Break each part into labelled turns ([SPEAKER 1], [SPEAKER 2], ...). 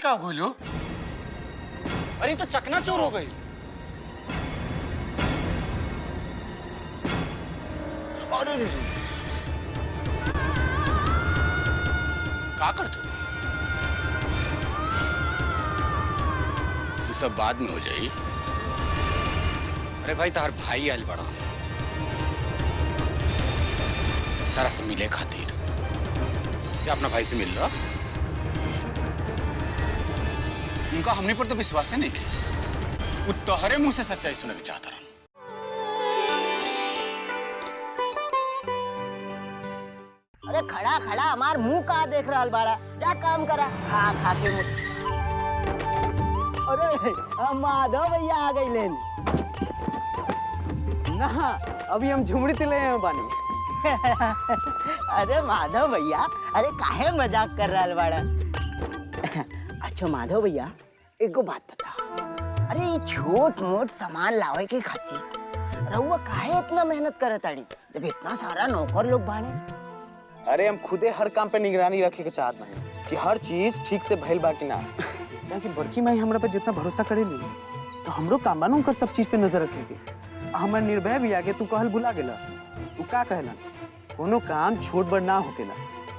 [SPEAKER 1] का हो गई लो? अरे तो चकनाचूर हो गई। अरे रे क्या करते हो? ये सब बाद में हो जाई। अरे भाई तार भाई आयल बड़ा तारा से मिले खातिर जा अपना भाई से मिल लो। उनका हमने पर तो विश्वास ही नहीं किया। वो तोहरे मुंह से सच्चाई सुनने के चाहता रहा।
[SPEAKER 2] अरे खड़ा खड़ा हमार मुंह कहाँ देख रहा बाड़ा, जा काम करा। हाँ खा के मुंह। अरे माधव भैया आ गई लेन
[SPEAKER 3] ना, अभी हम झुमड़ी तिले हैं बानी।
[SPEAKER 2] अरे माधव भैया, अरे काहे मजाक कर रहा बाड़ा। अच्छा माधव भैया, एक बात बता, अरे ये छोट मोट सामान लावे के खातिर रहुआ काहे इतना मेहनत करत आड़ी जब इतना सारा नौकर लोग बाने?
[SPEAKER 3] अरे हम खुदे हर काम पे निगरानी रखे के चाहत नहीं कि हर चीज ठीक से भइल बा कि ना। क्योंकि बड़की माई हमरा पे जितना भरोसा करेली तो हमरो काम बा उनकर सब चीज पे नजर रखे के। हमर निर्भय भी आगे तू कहल भुला गेला। तू का कहला, कोनो काम छोट बड़ ना होकेला,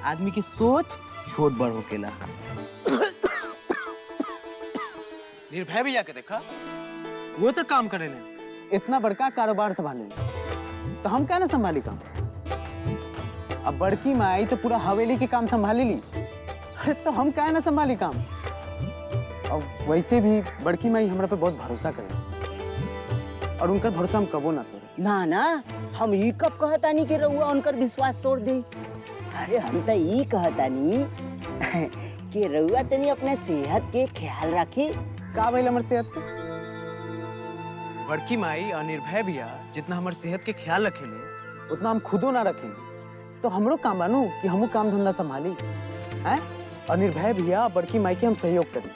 [SPEAKER 3] आदमी की सोच छोट बड़ होकेला। निर्भय भी आके देखा, वो तो काम करे ने, इतना बड़का कारोबार संभाले, तो हम क्या ना संभाली काम। अब बड़की माई तो पूरा हवेली के काम संभाली ली, अरे तो हम क्या ना संभाली काम। और वैसे भी बड़की माई हमरा पे बहुत भरोसा करे और उनका भरोसा हम कबो ना तोड़े।
[SPEAKER 2] ना ना, हम ई कब कहतानी कि रहुआ उनकर विश्वास तोड़ दे। अरे हम तो ई कहतानी कि रहुआ तनी अपने सेहत के ख्याल रखी।
[SPEAKER 3] का भइल हमर सेहत के? बड़की माई और निर्भय भैया जितना हमर सेहत के ख्याल रखेले उतना हम खुदो ना रखेले, तो हमरो काम बानू कि हमू काम धंधा संभाली हैं। और निर्भय भैया बड़की माई के हम सहयोग करी,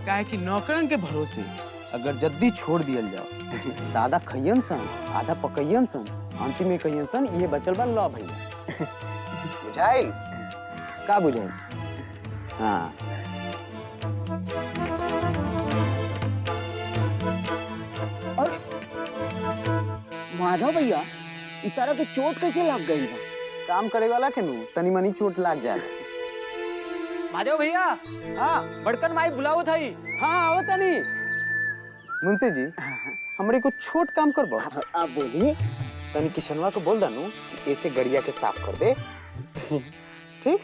[SPEAKER 3] काहे कि नौकरन के भरोसे अगर जल्दी छोड़ दियल जाओ तो आधा खइयन सन, आधा पकइयन सन, अंतिम में कहियन सन ये बचल बा लो भैया। बुझाइल? का बुझाइल? हाँ
[SPEAKER 2] माधव भैया, इस तरह के चोट कैसे लग गई बा?
[SPEAKER 3] काम करे वाला के नु तनी मनी चोट लाग जाए।
[SPEAKER 4] माधव भैया,
[SPEAKER 3] हाँ
[SPEAKER 4] बड़कन माई बुलाओ थाई।
[SPEAKER 3] हाँ आओ तनी। मुंशी जी, हमरे को छोट काम करबो।
[SPEAKER 2] आप बोलिए।
[SPEAKER 3] तनी किशनवा को बोल दानू ऐसे गड़िया के साफ कर दे। ठीक?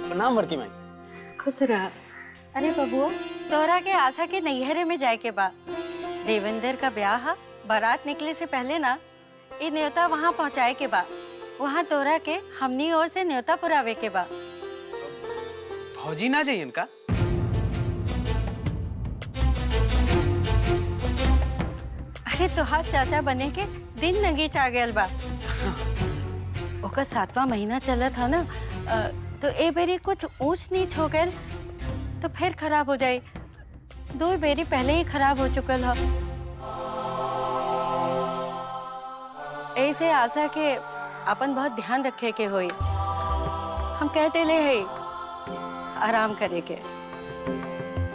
[SPEAKER 3] प्रणाम बड़की माई।
[SPEAKER 5] खुश रहा। अरे बबुआ, तोरा के आशा के नैहरे में जाए के बा। देवेंद्र का ब्याह हा, बारात निकले से पहले ना ये न्योता वहाँ पहुँचाए के बा। वहाँ तोरा के हमनी ओर से न्योता पुरावे के बा।
[SPEAKER 3] भौजी ना जाइए इनका?
[SPEAKER 5] अरे तोहार चाचा बने के दिन नगीच आ गयल बा। ओकर 7वां महीना चलत है ना, तो ए बेरी कुछ ऊंच नीच हो गए तो फिर खराब हो जाए। 2 बेरी पहले ही खराब हो चुकल है। ऐसे आशा के अपन बहुत ध्यान रखे के होई। हम कहते ले है आराम करे के।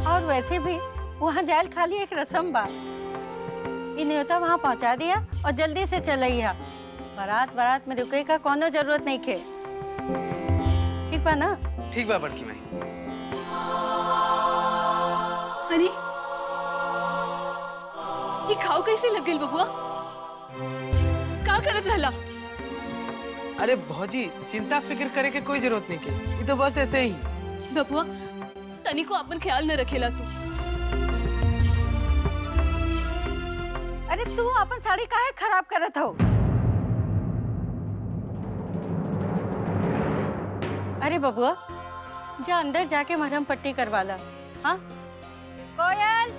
[SPEAKER 5] और वैसे भी वहाँ जायल खाली एक रस्म बा। ये न्योता वहाँ पहुँचा दिया और जल्दी से चलैया। बारात में रुके का कोनो जरूरत नहीं खे। ठीक बा ना?
[SPEAKER 3] ठीक बा बड़की माई।
[SPEAKER 6] अरे ये खाओ कैसे लग गई बबुआ? का करत रहला?
[SPEAKER 3] अरे भौजी चिंता फिक्र करे के कोई जरूरत नहीं के, ये तो बस ऐसे ही।
[SPEAKER 6] बबुआ तनी को अपन ख्याल न रखेला तू।
[SPEAKER 5] अरे तू अपन साड़ी काहे खराब करत हो? अरे बबुआ, जा अंदर जाके मरहम पट्टी करवा ला। हाँ कोयल,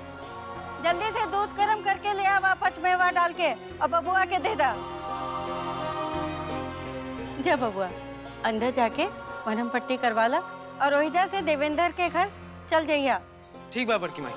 [SPEAKER 5] जल्दी से दूध गर्म करके ले आवा, पचमेवा डाल के, और बबुआ के दे दा। जा बबुआ, अंदर जाके मरहम पट्टी करवा ला और ओहिदा से देवेंद्र के घर चल जाइया।
[SPEAKER 3] ठीक बा बड़की माई।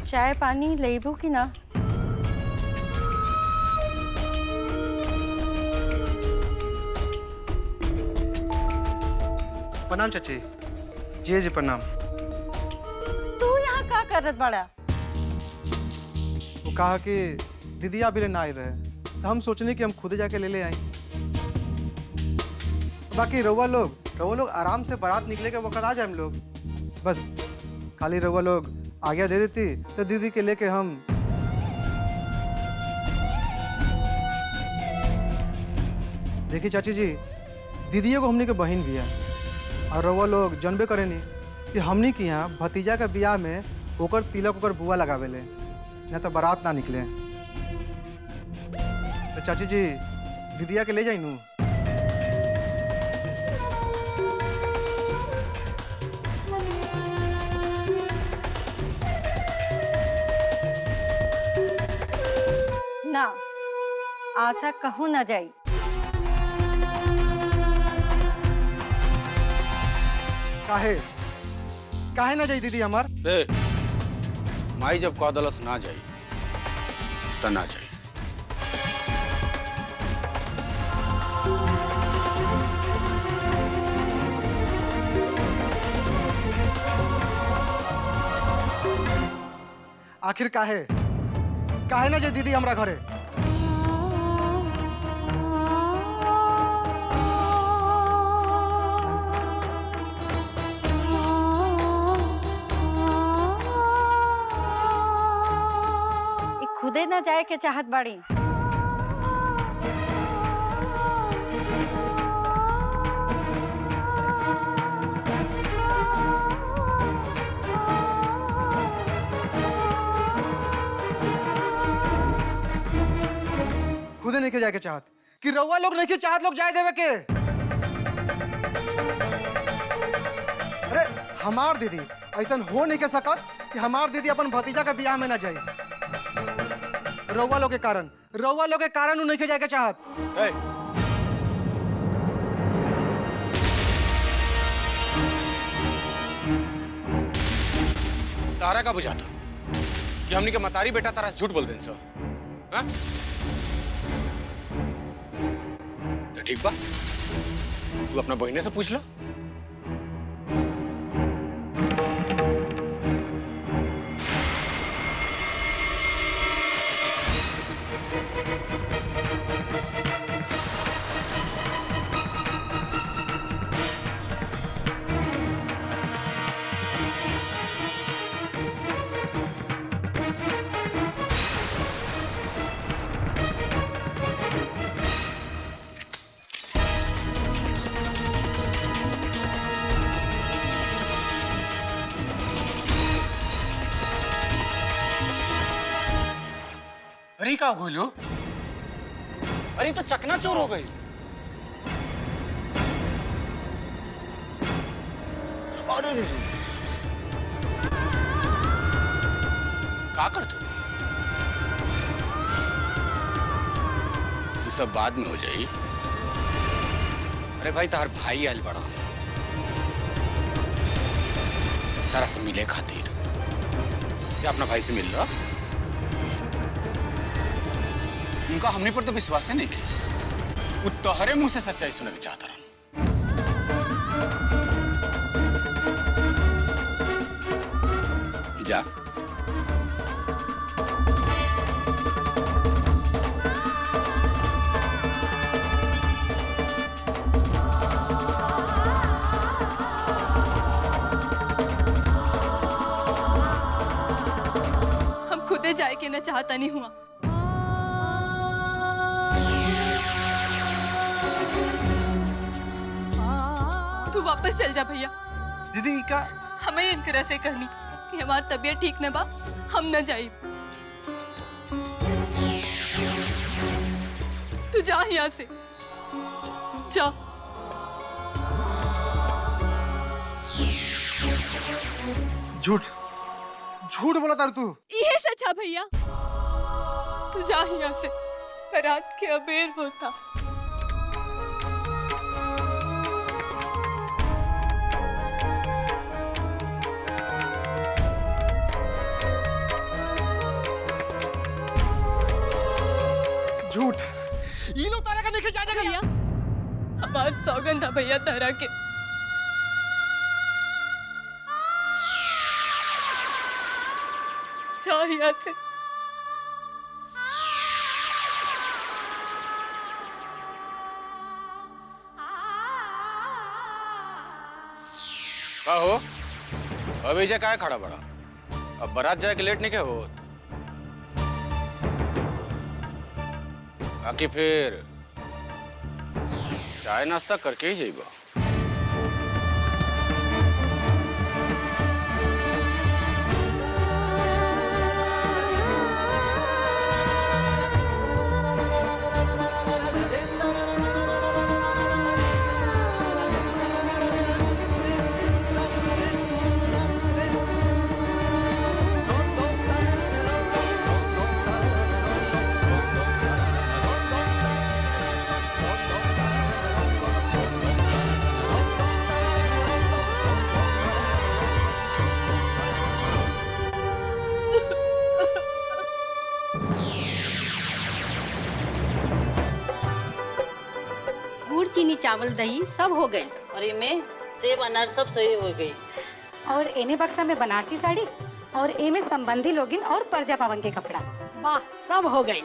[SPEAKER 5] चाय पानी लेबू की ना?
[SPEAKER 7] प्रणाम चाची। जी जी प्रणाम।
[SPEAKER 5] तू यहाँ का करत बड़ा?
[SPEAKER 7] वो कहा कि दीदी अभी ना आए रहे तो हम सोचने कि हम खुद जाके ले आए। बाकी रउआ लोग आराम से बारात निकले के वक्त आ जाए हम लोग। बस खाली रउआ लोग आज्ञा दे देती तो दीदी के लेके हम। देखिए चाची जी, दीदी को हमनी के बहन भी है और रउआ लोग जानबे करेनी कि हमनी के यहाँ भतीजा के बियाह में ओकर तिलक ओकर बुआ लगावेले, न तो बारात ना निकले। तो चाची जी दीदिया के ले जाई नू।
[SPEAKER 5] ना, आशा कहूँ ना जाई।
[SPEAKER 7] काहे ना जाई दीदी हमार?
[SPEAKER 1] माई जब कह दलस ना जाई तो ना जाई।
[SPEAKER 7] आखिर काहे ना जाई दीदी हमरा घरे?
[SPEAKER 5] खुदे ना जाए के चाहत बाड़ी।
[SPEAKER 7] खुदे नहीं के जाए के चाहत कि रउआ लोग नहीं के चाहत लोग जाए देवे के? अरे हमार दीदी ऐसा हो नहीं के सकत कि हमार दीदी अपन भतीजा के बियाह में ना जाए। रउआ लोग के कारण उ नहीं के जाए के चाहत।
[SPEAKER 1] तारा का बुझाता कि हमनी के मतारी बेटा तारा झूठ बोल देन सो? हाँ? तो ठीक बा, तू अपना बहने से पूछ लो। अरे क्या हो लो? अरे तो चकनाचूर हो गई। अरे क्या करते? ये सब बाद में हो जाई। अरे भाई तार भाई आयल बड़ा तारा से मिले खातिर। जा अपना भाई से मिल लो। उनका हमने पर तो विश्वास है नहीं कि वो तोहरे मुंह से सच्चाई सुनने के चाहता रहा। जा
[SPEAKER 6] हम खुदे जाए के ना चाहता नहीं हुआ। तू वापस चल जा भैया।
[SPEAKER 7] दीदी का
[SPEAKER 6] हमें इनकरा से कहनी कि हमारी तबीयत ठीक न बा, हम न जाए। तू जा यहाँ से, जा।
[SPEAKER 7] झूठ झूठ बोला तार तू।
[SPEAKER 6] ये सच है भैया, तू जा यहाँ से, रात के अबेर होता।
[SPEAKER 7] झूठ ये लोग तारा का नहीं जाने
[SPEAKER 6] भैया हमार सौगंध था भैया तारा के। जा यहाँ से।
[SPEAKER 1] का हो अभी जा काय खड़ा बड़ा, अब बारात जाए के लेट नहीं के हो बाकी फिर चाय नाश्ता करके ही जाइबा।
[SPEAKER 5] गुड़ चीनी चावल दही सब हो गए।
[SPEAKER 8] और इनमें सेब अनार सब सही हो गई।
[SPEAKER 9] और एने बक्सा में बनारसी साड़ी और ए में संबंधी लोगिन और परजा पावन के कपड़ा।
[SPEAKER 5] वाह सब हो गए।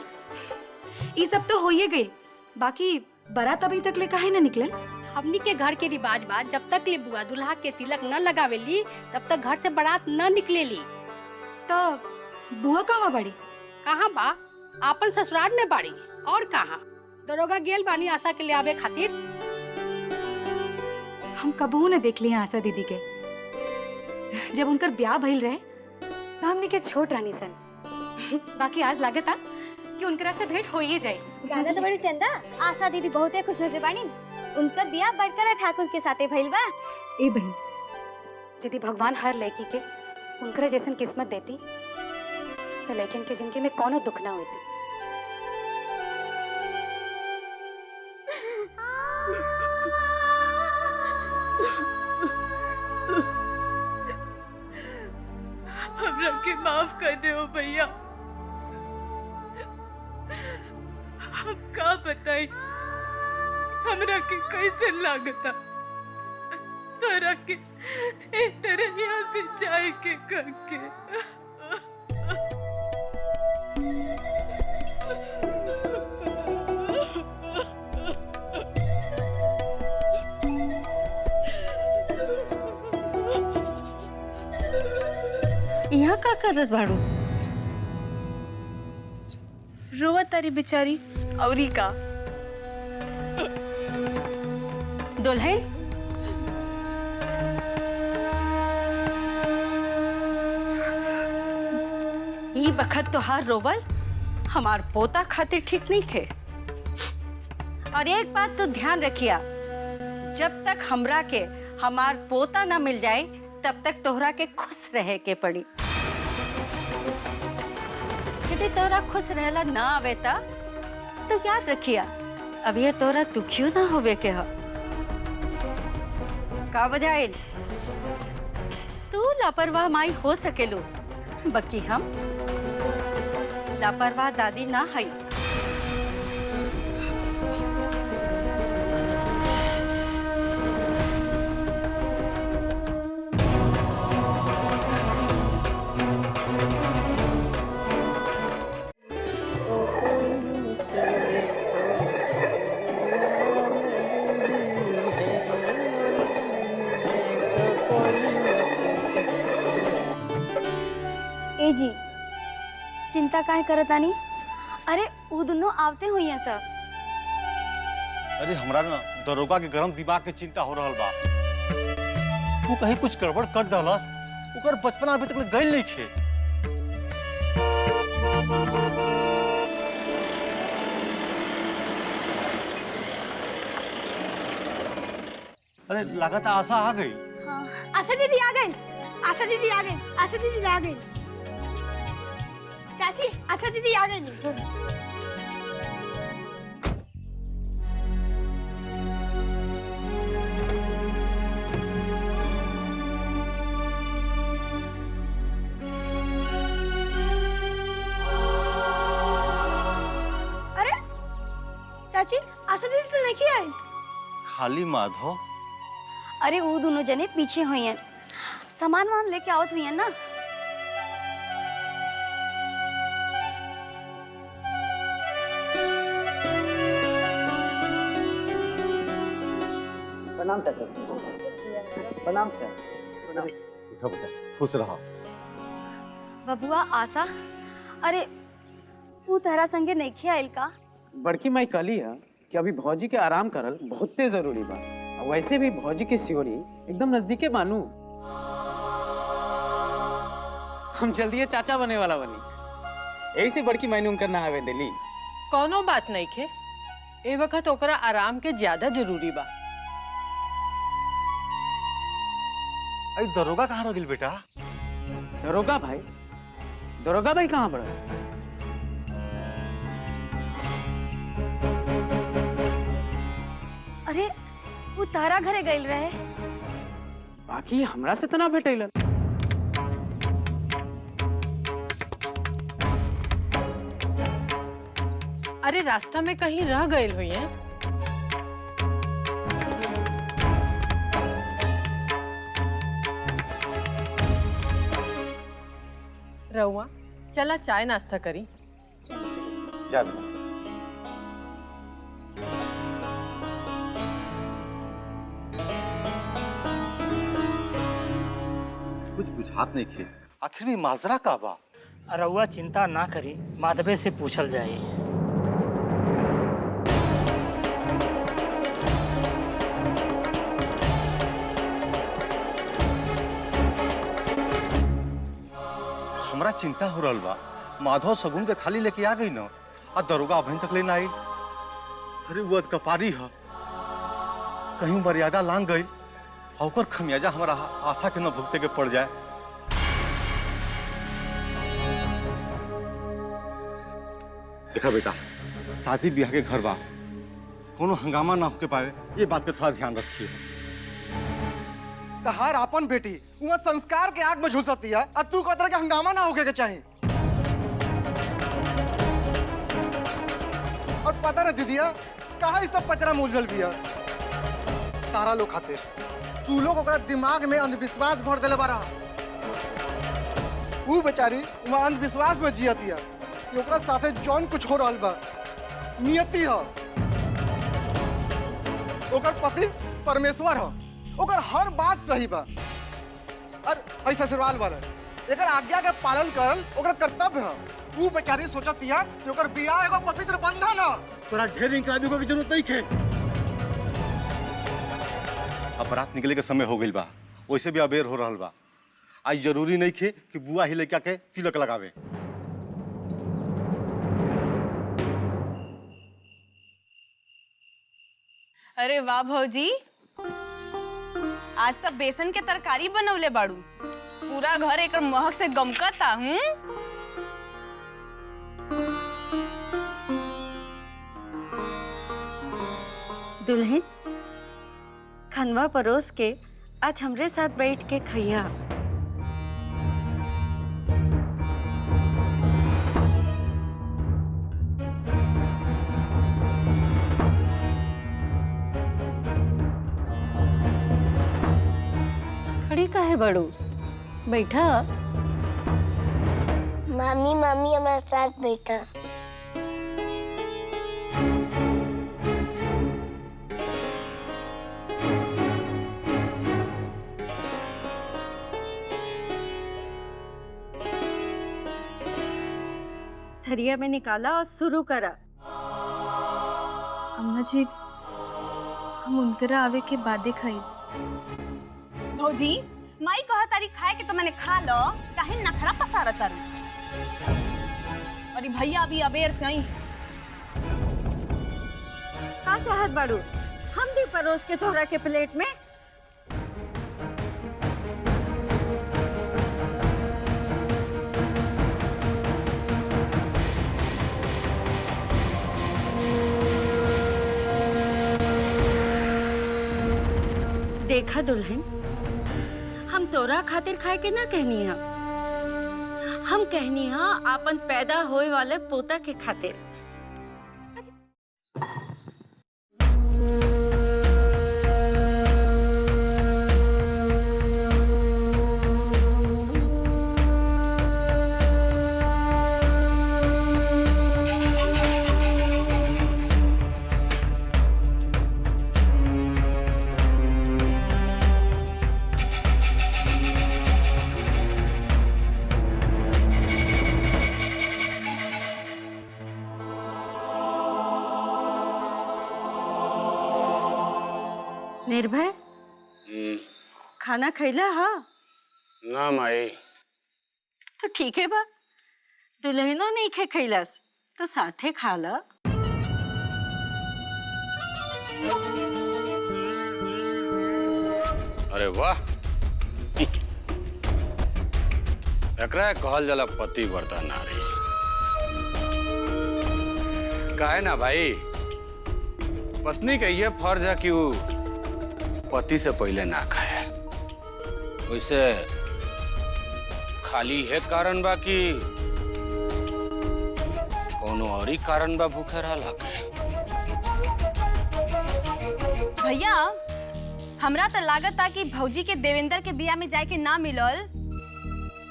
[SPEAKER 9] ये सब तो हो ही गई, बाकी बारात अभी तक ले काहे न निकलल?
[SPEAKER 5] हमनी के घर के रिवाज बा, जब तक ले बुआ दुल्हा के तिलक न लगावेली तब तक घर से बारात न निकलेली।
[SPEAKER 9] तो बुआ कहाँ बड़ी?
[SPEAKER 5] कहाँ बा? आपन ससुराल में बाड़ी। और कहाँ? दरोगा गेल बानी आशा के ले आवे खातिर।
[SPEAKER 9] हम कबहू न देख लिया आशा दीदी के। जब उनकर ब्याह भइल रहे तो हमने के छोट रानी सन। बाकी आज लागत कि उनकरा से भेंट हो ही जाए।
[SPEAKER 10] जाना तो बड़ी चंदा, आशा दीदी बहुते खुश नजर बानी। उनका बियाह बड़कर ठाकुर के साथे भइल बा।
[SPEAKER 9] ए बहन, यदि भगवान हर लड़की के उनकरा जैसन किस्मत देती तो लड़किन के जिंदगी में कोनो दुख ना होती।
[SPEAKER 6] हमरा के माफ कर दे भैया। हम का बताई हमरा के कैसे लागता तोरा के एक तरह यहाँ से जाए के करके।
[SPEAKER 5] यहाँ का करत बाड़ू?
[SPEAKER 11] रोवा तारी बेचारी औरी का।
[SPEAKER 5] दुल्हन ई बखत तोहार रोवल हमार पोता खातिर ठीक नहीं थे। और एक बात तो ध्यान रखिया, जब तक हमरा के हमार पोता ना मिल जाए तब तक तोहरा के खुश रहे के पड़ी। यदि तोहरा खुश रहला ना आवेता तो याद रखिया अब ये तोहरा दुखियो ना होवे के ह। का बजाइल तू लापरवाह माई हो सकेलू, बाकी हम लापरवाह दादी ना हई।
[SPEAKER 10] ए जी चिंता काहे करत आनी? अरे उ दोनों आवते हुई हैं सब।
[SPEAKER 12] अरे हमरा ना दरोगा के गरम दिमाग के चिंता हो रहल बा। तू कहीं कुछ गड़बड़ कर दहलस, ओकर बचपना अभी तक गइल नहीं खे। अरे लागत आशा आ गई।
[SPEAKER 11] हाँ आशा दीदी आ गई, आशा दीदी आ गई, आशा दीदी आ गई। चाची आशा दीदी आ गई। अरे चाची आशा दीदी तो नहीं आई।
[SPEAKER 12] खाली माधव।
[SPEAKER 10] अरे वो दोनों जने पीछे हुई हैं, सामान वान लेके आवत हुई हैं ना।
[SPEAKER 3] प्रणाम चाचा। प्रणाम चाचा।
[SPEAKER 12] उठो बेटा, खुश रहो।
[SPEAKER 10] बबुआ आशा, अरे तू तहरा संगे नहीं आइल का?
[SPEAKER 3] बड़की माई कहली है कि अभी भौजी के आराम करल बहुते जरूरी बा। और वैसे भी भौजी के सियोरी एकदम नजदीके बानू। हम जल्दी चाचा बने वाला बनी, यही से बड़की माई ने उनकर नहावे दिली।
[SPEAKER 6] कोनो बात नहीं खे, ए वक्त ओकरा आराम के ज्यादा जरूरी बा।
[SPEAKER 12] अरे दरोगा कहाँ रह गेल बेटा?
[SPEAKER 3] दरोगा भाई? दरोगा भाई कहाँ पड़ा?
[SPEAKER 10] अरे वो तारा घरे गइल रहे।
[SPEAKER 3] बाकी हमरा से तना भेटैलन।
[SPEAKER 6] अरे रास्ता में कहीं रह गए हुई हैं। रहुआ चला चाय नाश्ता करी।
[SPEAKER 12] जा बेटा। कुछ बुझात नहीं खे, आखिर में माजरा का बा?
[SPEAKER 13] रउआ चिंता ना करी, माधवे से पूछल जाए।
[SPEAKER 12] हमरा चिंता हो रहल बा। माधव सगुन के थाली लेके आ गई न, आ दरोगा अभी तक ले ना आई। अरे वो कपारी है, कहीं मर्यादा लांग गई और खमियाजा हमारा आशा के न भुगते के पड़ जाए। देखा बेटा, शादी ब्याह के घर बा, कोनो हंगामा ना होके पावे, ये बात का थोड़ा ध्यान रखिए।
[SPEAKER 7] तहार अपन बेटी वहाँ संस्कार के आग में झुलसती है, और तू कहता है कि हंगामा ना होके के चाहिए। और पता ना दीदिया कहा इस सब पचरा मुलझल भी है। तारा लोग खाते, तू लोग ओकरा दिमाग में अंधविश्वास भर देले बारा। वो बेचारी वहाँ अंधविश्वास में जियती है कि ओकरा साथे जौन कुछ हो रहल बा नियति है। ओकर पति परमेश्वर है, ओकर हर बात सही बा। और ऐसा ससुराल वाला एकर आज्ञा के पालन करल ओकर कर्तव्य है। वो बेचारी सोचती है कि ओकर बियाह एगो पवित्र बंधन है।
[SPEAKER 12] तोरा ढेर इंकलाबी की जरूरत नहीं है। अब रात निकले के समय हो गई बा, वैसे भी अबेर हो रहा बा। आज जरूरी नहीं खे कि बुआ ही लेके के तिलक लगावे।
[SPEAKER 11] अरे वाह भौजी, आज तक बेसन के तरकारी बनवले बाड़ू। पूरा घर एक महक से गमकता।
[SPEAKER 5] दुल्हन, खनवा परोस के आज हमरे साथ बैठ के खैया। खड़ी काहे बड़ू, बैठा।
[SPEAKER 10] मामी मामी हमारे साथ बैठा।
[SPEAKER 5] थरिया में निकाला और शुरू करा।
[SPEAKER 6] अम्मा जी, हम उनकरा आवे के बादे खाई।
[SPEAKER 11] भौजी, माई कहा तारी खाए के तो मैंने खा लो, काहे नखरा पसारा तारू। अरे भैया अभी अबेर से आई।
[SPEAKER 5] का चाहत बाड़ू, हम भी परोस के तोहरा के प्लेट में। देखा दुल्हन, हम तोरा खातिर खाए के ना कहनी है, हम कहनी है आपन पैदा होए वाले पोता के खातिर। निर्भय, खाना खैला हा?
[SPEAKER 1] ना माई।
[SPEAKER 5] तो ठीक है बा, दुल्हनो नहीं खे खैलस तो साथे खा ला।
[SPEAKER 1] अरे वाह, एकरा कहल जाला पतिव्रता नारी। काहे ना भाई, पत्नी का ये फर्ज है कि वो पति से पहले ना खाए। वैसे खाली है कारण बा कि कोनो और ही कारण बा भूखे रहला के?
[SPEAKER 11] भैया, हमरा तो लागता कि भौजी के देवेंद्र के बिया में जाए के ना मिलल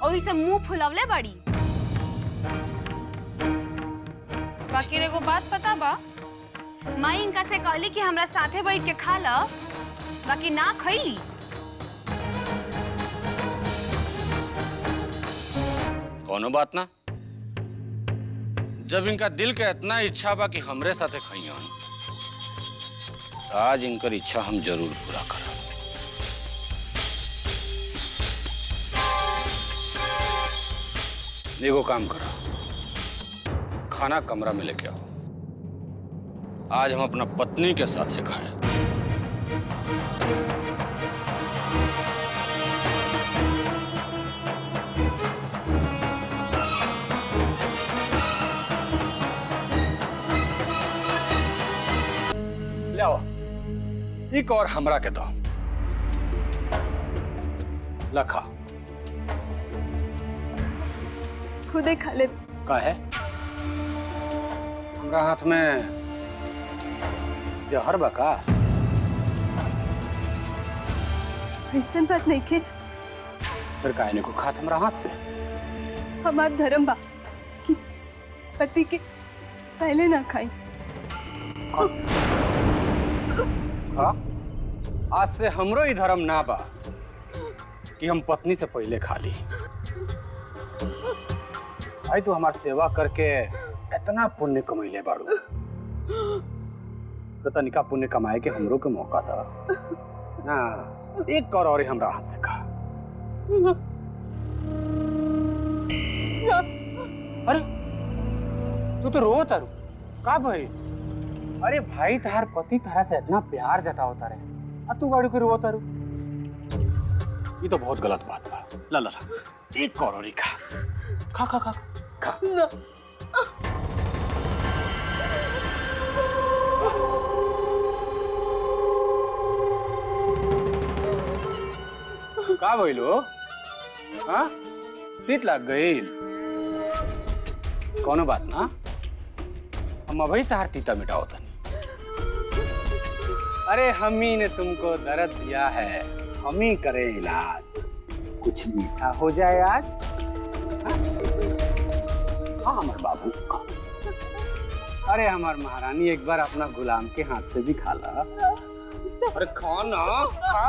[SPEAKER 11] और इसे मुंह फुलवले बड़ी। बाकी एगो बात पता बा, माई इनका से कहली कि हमरा साथे बैठ के खा ला, बाकी ना खैली।
[SPEAKER 1] कोनो बात ना, जब इनका दिल के इतना इच्छा बा कि हमरे साथे खइयन, आज इनकर इच्छा हम जरूर पूरा करब। एगो काम करो, खाना कमरा में लेके आओ, आज हम अपना पत्नी के साथे खाए। ले आओ, एक और हमरा के दो। लखा
[SPEAKER 6] खुदे खा ले।
[SPEAKER 1] का है? हमरा हाथ में जहर बका?
[SPEAKER 6] ऐसा बात नहीं के।
[SPEAKER 1] फिर काहे को खात हमरा हाथ से?
[SPEAKER 6] हमार धर्म बा कि पति के पहले ना खाई।
[SPEAKER 1] हाँ? आज से हमरो ही धर्म ना बा कि हम पत्नी से पहले खा ली। भाई तू हमार सेवा करके इतना पुण्य कमैले बाड़ू, तो तनिका पुण्य कमाए के हमरो के मौका था ना। एक और हमरा हाथ से खा। अरे तू तो रो तारू, का भाई? अरे भाई, तार पति तारा से इतना प्यार जतावता रहे, अब तू गाड़ी को रो तारू? ये तो बहुत गलत बात बा। ला ला ला, एक और खा खा खा खा खा। का बोलो? हाँ, तीत लग गई? कोनो बात ना, हम अभी तार तीता मिटाओ तनी। अरे हमी ने तुमको दर्द दिया है, हम ही करे इलाज, कुछ मीठा हो जाए आज। हाँ हमारे बाबू का। अरे हमार महारानी, एक बार अपना गुलाम के हाथ से भी खा ला। अरे खाना खा।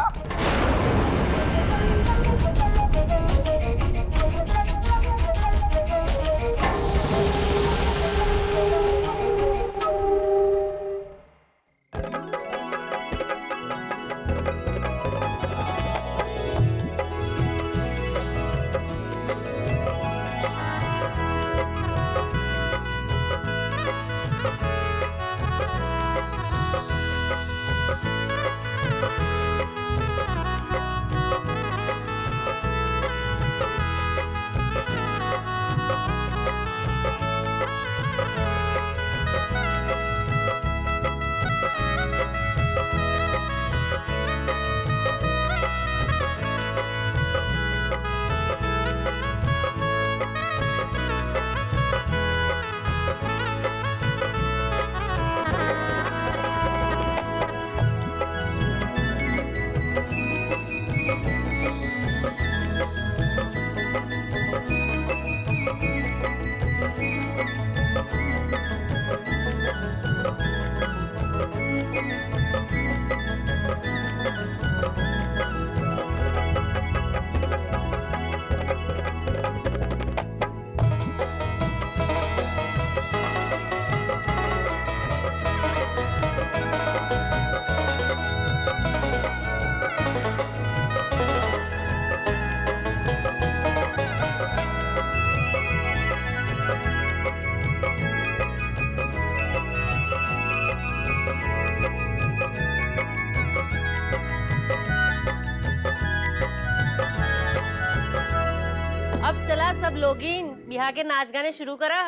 [SPEAKER 8] अब चला सब लोगिन बिहार के नाच गाने शुरू करा।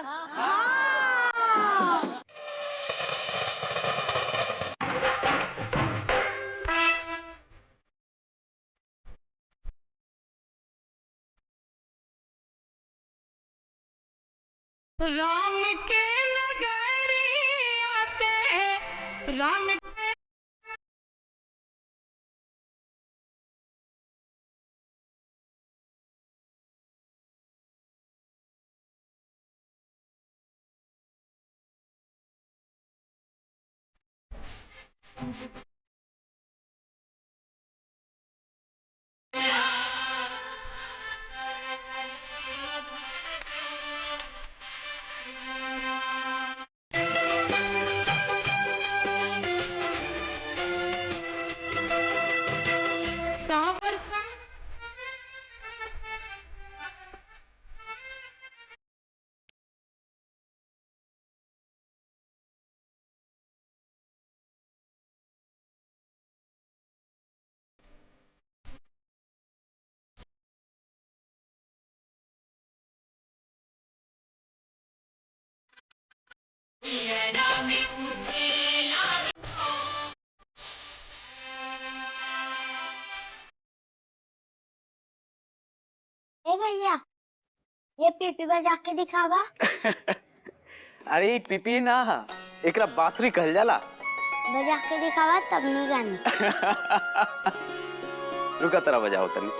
[SPEAKER 6] राम के नगरिया से राम
[SPEAKER 10] ए भैया, ये पीपी बजा के दिखावा।
[SPEAKER 3] अरे पीपी ना, एकरा बांसुरी कहल जाला।
[SPEAKER 10] बजा के दिखावा तब नहीं जानी।
[SPEAKER 3] रुका तेरा बजाओ तनी।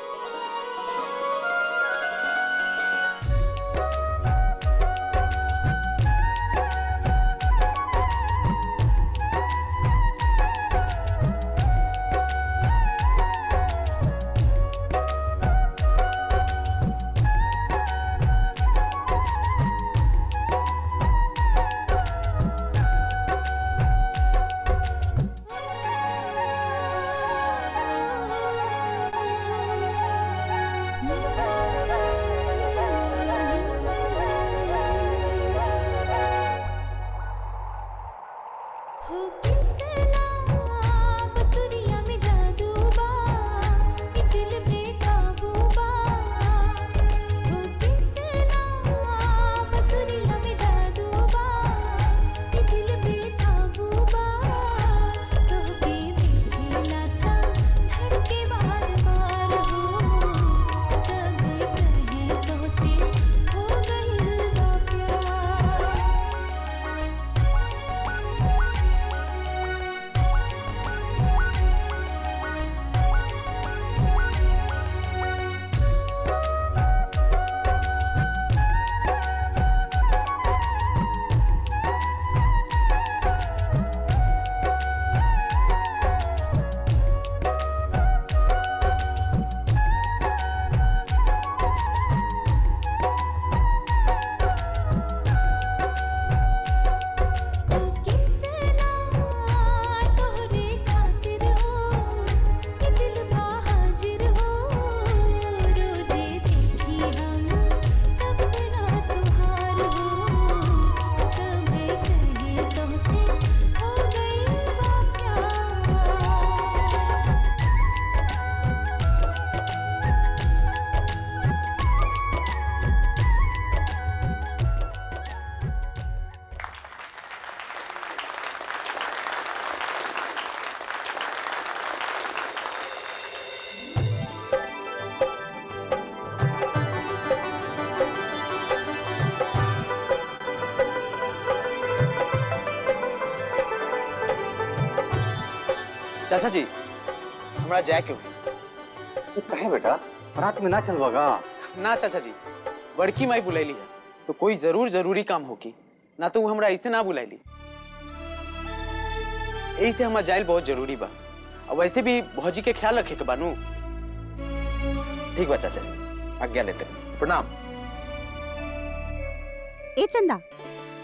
[SPEAKER 3] चाचा जी, हमरा जाए के हुई।
[SPEAKER 12] कहे बेटा, रात में ना चलवागा?
[SPEAKER 3] ना चाचा जी, बड़की माई बुलैली है तो कोई जरूरी काम होगी, ना तो हमरा ऐसे ना बुलैली। ऐसे हमारा जाइल बहुत जरूरी बा, और वैसे भी भौजी के ख्याल रखे के बानू। ठीक बा चाचा जी, आज्ञा लेते हैं। प्रणाम।
[SPEAKER 14] ए चंदा,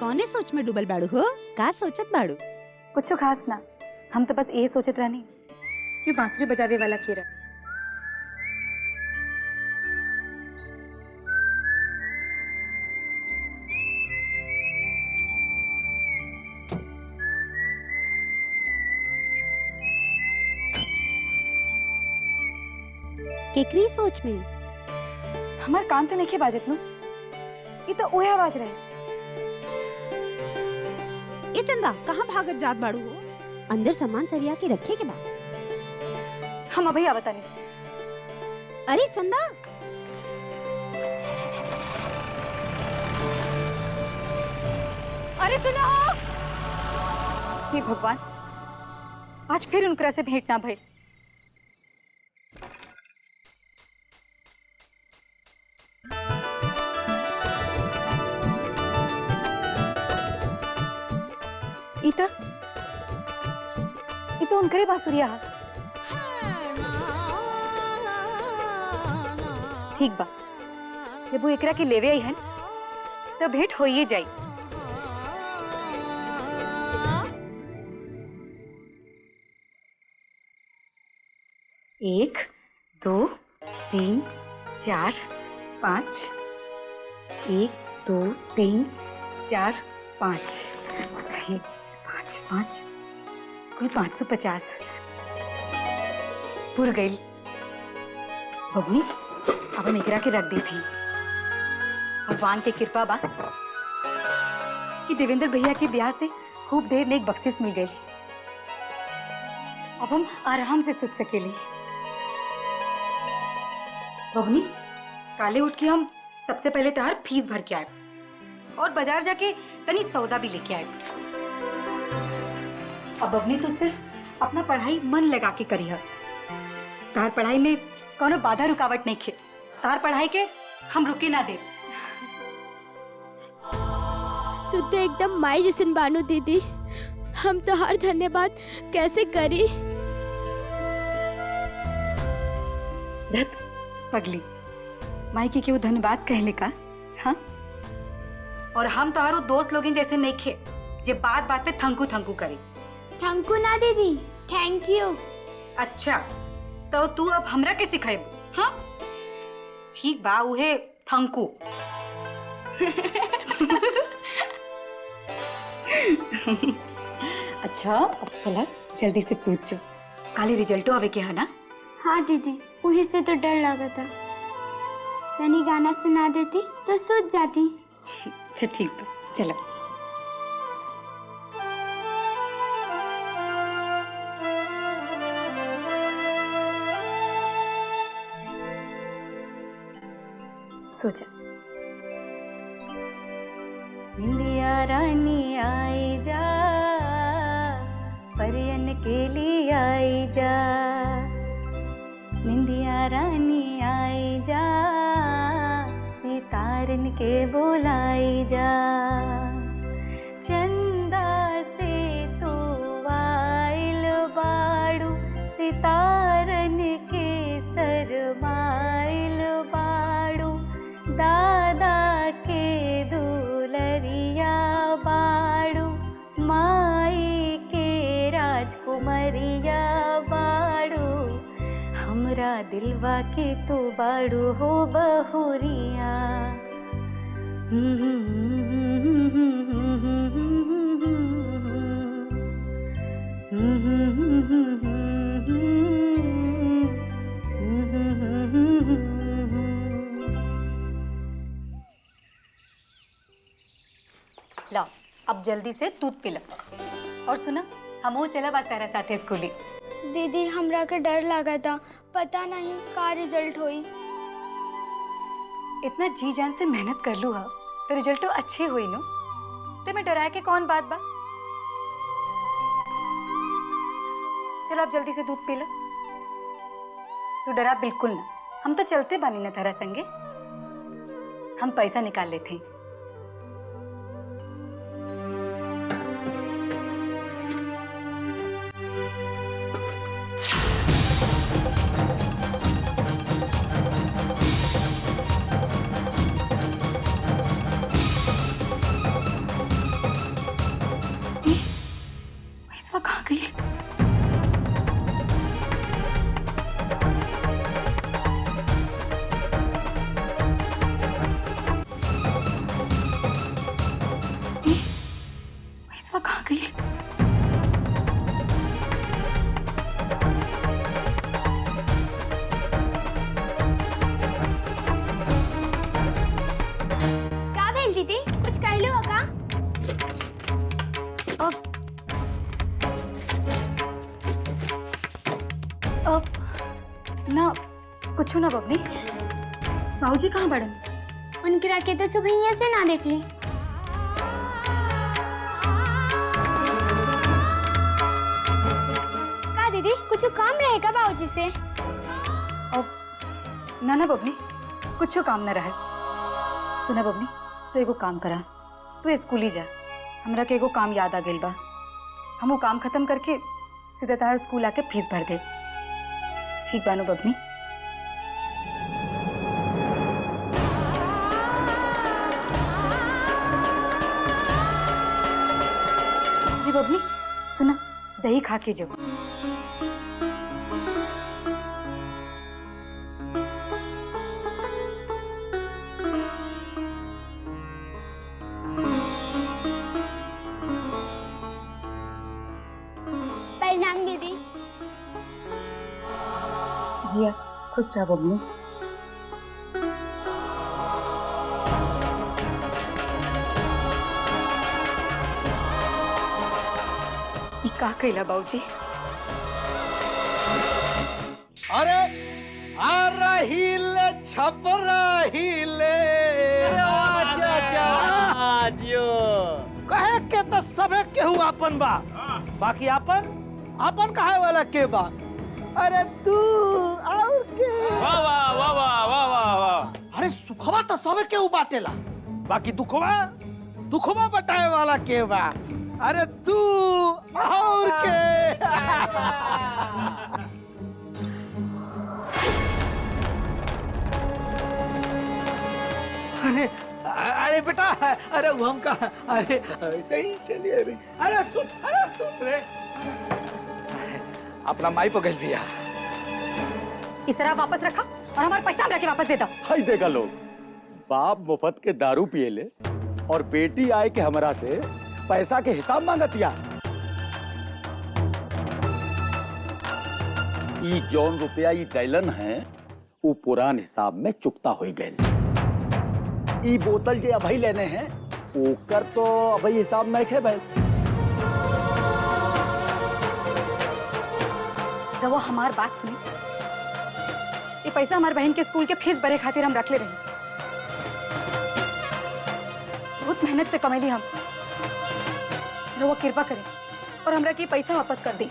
[SPEAKER 14] कौने सोच में डूबल बाड़ू हो? का सोचत बाड़ू?
[SPEAKER 9] कुछ खास ना, हम तो बस ये सोचत रहनी कि बांसुरी बजावे वाला के रहा।
[SPEAKER 14] केकरी सोच में?
[SPEAKER 9] हमार कान तो नहीं बाजत नु। ये तो ओहे आवाज रहे।
[SPEAKER 14] ये चंदा कहाँ भागत जात बाड़ू हो? अंदर सामान सरिया के रखे के बा।
[SPEAKER 9] हम अभी आवता नहीं।
[SPEAKER 14] अरे चंदा
[SPEAKER 9] अरे सुनो। हे भगवान, आज फिर उनकरा से भेंट ना भइल। इता उनकरे बांसुरिया हा। ठीक बा, जब वो एकरा के लेवे आई हन तो भेंट हो ही जाई। एक, दो, तीन, चार, पाँच। एक, दो, तीन, चार, पाँच। पाँच पाँच कुल 550 पुर गई। बबनी अब हम एकरा के रख दी थी। भगवान के कृपा बा कि देवेंद्र भैया के ब्याह से खूब देर ने एक बख्शिश मिल गई। अब हम आराम से सुत सकेली। बबनी काले उठ के हम सबसे पहले तहार फीस भर के आए और बाजार जाके तनी सौदा भी लेके आए। अब बबनी तो सिर्फ अपना पढ़ाई मन लगा के करी है। तार पढ़ाई में कोनो बाधा रुकावट नहीं खे। तार पढ़ाई के हम रुके ना दे।
[SPEAKER 10] तू तो एकदम माई जैसन बानू दीदी। हम तो हर धन्यवाद कैसे करी।
[SPEAKER 9] धत पगली, माई की क्यों धन्यवाद कहले का? हाँ, और हम तो दोस्त लोग जैसे नहीं खे जे बात बात पे थंकू थंकू करे।
[SPEAKER 10] थैंक यू ना दीदी, थैंक यू।
[SPEAKER 9] अच्छा तो तू अब हमरा के सिखाएब? हाँ ठीक बा, उहे थंकू। अच्छा अब चला जल्दी से सूत जो, काले रिजल्टो आवे के है ना?
[SPEAKER 10] हाँ दीदी, उही से तो डर लगा था। तनी गाना सुना देती तो सूत जाती।
[SPEAKER 9] अच्छा ठीक बा, चलो। सोचा निंदिया रानी आई जा, परियन के लिए आई जा। निंदिया रानी आई जा, सितारन के बोलाई जा। चंदा से तो वाइल बाड़ू, सितारन के सरमाइल बाड़ू। दादा के दुलरिया बाड़ू, माई के राजकुमरिया बाड़ू। हमरा दिलवा के तो बाड़ू हो बहुरिया। लाओ अब जल्दी से दूध पी लो। और सुना, हम चला बस तेरा साथे स्कूली।
[SPEAKER 10] दीदी हमरा के डर लगा था, पता नहीं का रिजल्ट हुई।
[SPEAKER 9] इतना जी जान से मेहनत कर लू हा तो रिजल्ट तो अच्छे हुई नो। ते में डराए के कौन बात बा। चलो अब जल्दी से दूध पी लो। तू डरा बिल्कुल ना, हम तो चलते बानी ना तारा संगे। हम पैसा निकाल लेते हैं। कहाँ गई? ना कुछ ना बबनी। बाबूजी कहाँ बड़न?
[SPEAKER 10] उनके रखे तो सुबह ही ऐसे ना देख ली। का दीदी कुछ काम रहेगा बाबूजी से?
[SPEAKER 9] ना ना बबनी, कुछ काम न रहे। सुना बबनी, तो एगो काम करा, तू स्कूल ही जा। हमरा के एगो काम याद आ गइल बा। हम वो काम खत्म करके सीधे तार स्कूल आके फीस भर दे। ठीक बानो बबनी? अरे बबनी सुना, दही खा के जो।
[SPEAKER 10] प्रणाम दीदी।
[SPEAKER 9] जिया खुश रह बबनी। ई का कइला बाबूजी?
[SPEAKER 15] अरे आ रहीले छप रहीले कहे के तो सबे केहू अपन बा, बाकी अपन कहे वाला के बा? अरे तू और के?
[SPEAKER 1] वाह वाह वाह वाह वाह वाह वाह।
[SPEAKER 15] अरे सुखवा तो सबे केहू बाटेला, बाकी दुखवा बटाए वाला के बा? अरे तू और के? अरे बेटा, अरे वो हम कहा, अरे सही चलिए। अरे सुन रे, अपना माई पकड़ लिया।
[SPEAKER 9] इस तरह वापस रखा और हमारा पैसा हमरा के वापस दे दो।
[SPEAKER 12] हाय देखा लोग, बाप मुफ्त के दारू पिए ले और बेटी आए के हमरा से पैसा के हिसाब मांगतिया। ई जौन रुपया ई दैलन है वो पुरान हिसाब में चुकता हो गए। ई बोतल जे अभी लेने हैं ओकर तो अभी हिसाब नहीं खे भाई।
[SPEAKER 9] रवा हमार बात सुनी, ये पैसा हमारे बहन के स्कूल के फीस भरे खातिर हम रख ले रहे। बहुत मेहनत से कमैली हम। रवा कृपा करें और हमरा के पैसा वापस कर दी।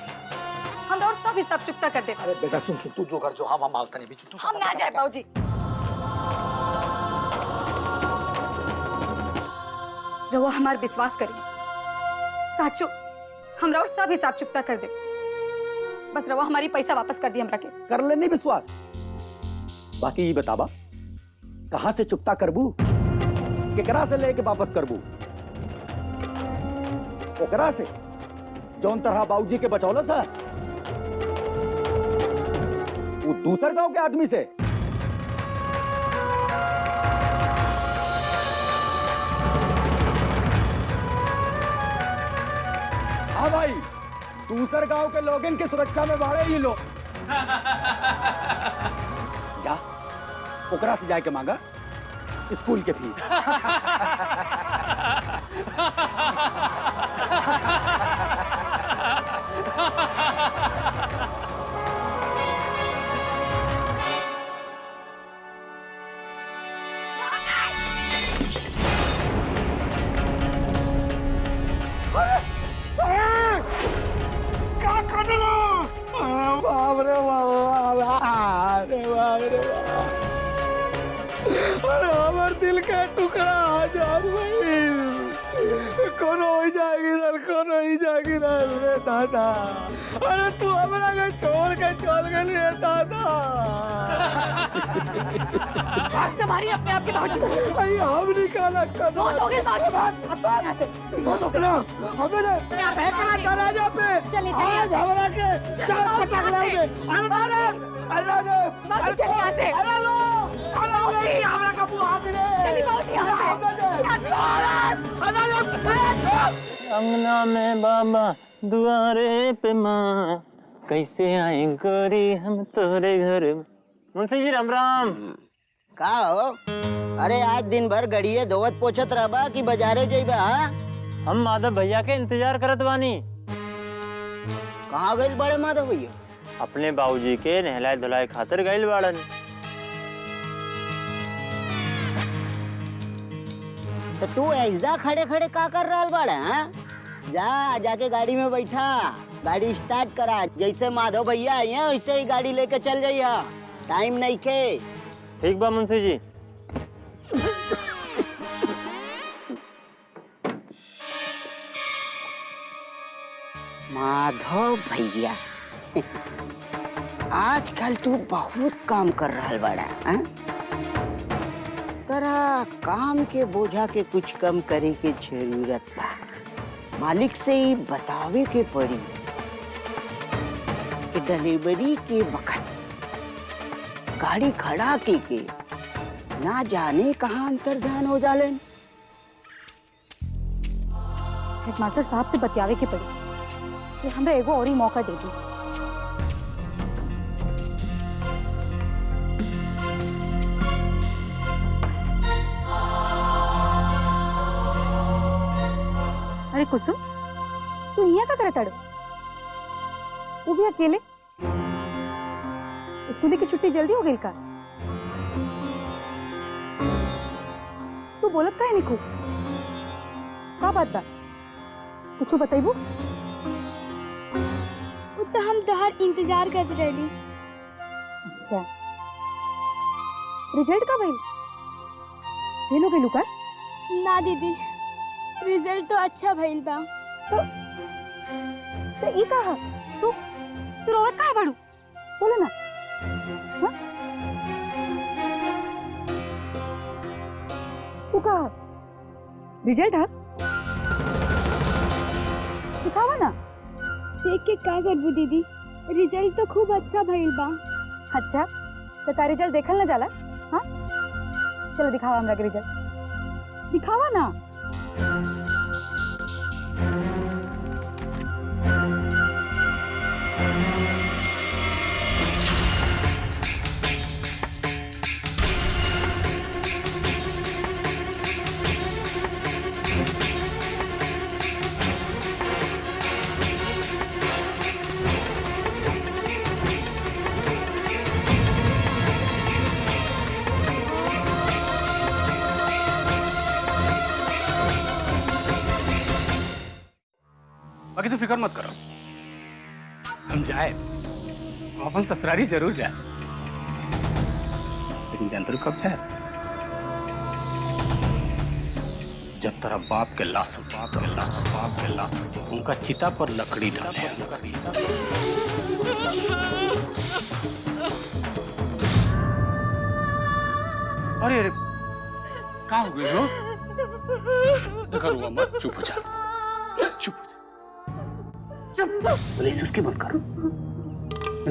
[SPEAKER 9] हम और सब हिसाब चुकता कर दे।
[SPEAKER 15] अरे बेटा सुन तू जो कर जो, हम मांगता नहीं बीच।
[SPEAKER 9] हम ना जाए बाबूजी। रवा हमार विश्वास करें, साचो हमरा और सब हिसाब चुकता कर दे। बस रवा हमारी पैसा वापस कर दी हमरा के।
[SPEAKER 12] कर लेनी विश्वास, बाकी ये बताबा कहां से चुकता करबू, केकरा से लेके वापस करबू? ओकरा से जौन तरह बाबूजी के बचौलस है, वो दूसर गांव के आदमी से? हाँ भाई, दूसर गांव के लोगन की सुरक्षा में बाड़े ये लोग। जा ओकरा से जाके मांगा स्कूल के फीस।
[SPEAKER 15] क्या कर रहे हो? अरे बाप रे बाप, अरे बाप रे बाप, अरे हमारे दिल का टुकड़ा आजाद भाई, कोनो हो जाएगी रे, कोनो ही जाएगी रे दादा। अरे तू हमरा के छोड़ के चल गई है दादा।
[SPEAKER 9] भाग से मारी अपने आप के बाबूजी।
[SPEAKER 15] अरे हम निकाला कर
[SPEAKER 9] बहुत हो गई बाबूजी, अब तो यहाँ से बहुत हो गई।
[SPEAKER 15] हमें फेंकना दरवाजा पे,
[SPEAKER 9] चलिए चलिए
[SPEAKER 15] आज हमरा के सब पटक लाओगे। अरे
[SPEAKER 9] बाबूजी चलिए यहाँ से। बाबूजी
[SPEAKER 15] हमरा का बुआ हाथ रे,
[SPEAKER 9] चलिए बाबूजी यहाँ से।
[SPEAKER 3] अंगना में बाबा दुआरे पे माँ, कैसे आए गोरी हम तोरे घर। मुंशी जी राम राम।
[SPEAKER 2] का हो? अरे आज दिन भर गड़िए धोवत पोछत रहबा कि बाजारे जइबा?
[SPEAKER 3] हम माधव भैया के इंतजार करत बानी।
[SPEAKER 2] कहाँ गइल बड़े माधव भैया?
[SPEAKER 16] अपने बाबूजी के नहलाए धुलाए खातिर गइल बाड़न।
[SPEAKER 2] तो तू ऐसा खड़े खड़े का कर रहा बाड़ा? हाँ? जा जाके गाड़ी में बैठा, गाड़ी स्टार्ट करा। जैसे माधव भैया आई हैं वैसे ही गाड़ी लेके चल जाइया, टाइम नहीं के।
[SPEAKER 16] ठीक बा मुंशी जी।
[SPEAKER 2] माधव भैया आजकल तू बहुत काम कर रहा बाड़ा। हाँ? तरा काम के बोझा के कुछ कम करे के जरूरत बा। मालिक से ही बतावे के पड़ी कि डिलीवरी के वक्त गाड़ी खड़ा के ना जाने कहाँ अंतर्ध्यान हो जालन।
[SPEAKER 9] हेडमास्टर साहब से बतियावे के पड़ी कि हमरा एगो और ही मौका दे दी। अरे कुसुम, तू यहाँ का करत आड़ो? वो भी अकेले? स्कूल की छुट्टी जल्दी हो गई का? तू बोलत का है निकू? का बात बा? कुछ बताइबू?
[SPEAKER 10] तो हम तोहर इंतजार कर रही।
[SPEAKER 9] अच्छा, रिजल्ट कब आई? फेल हो गई का?
[SPEAKER 10] ना दीदी, रिजल्ट तो अच्छा भइल बा।
[SPEAKER 9] तो ई कहा तू रोवत काहे बाड़ू? बोलो ना। हाँ? तू कहा रिजल्ट है? दिखावा ना।
[SPEAKER 10] देख के का करबू दीदी, रिजल्ट तो खूब अच्छा भइल बा।
[SPEAKER 9] अच्छा, तो का रिजल्ट देखल ना जाला? हाँ, चलो दिखावा हमरा के रिजल्ट। दिखावा ना।
[SPEAKER 1] बाकी तो फिक्र मत करो, हम जाए अपन ससुरारी जरूर जाए, लेकिन जानते हो कब जाए? जब तेरा बाप के लाश उठी, बाप के लाश उठी, उनका चिता पर लकड़ी डाले। अरे अरे क्या हो गई हो? करूँगा मत, चुप हो जा, चुप। बोले उसकी मत करो।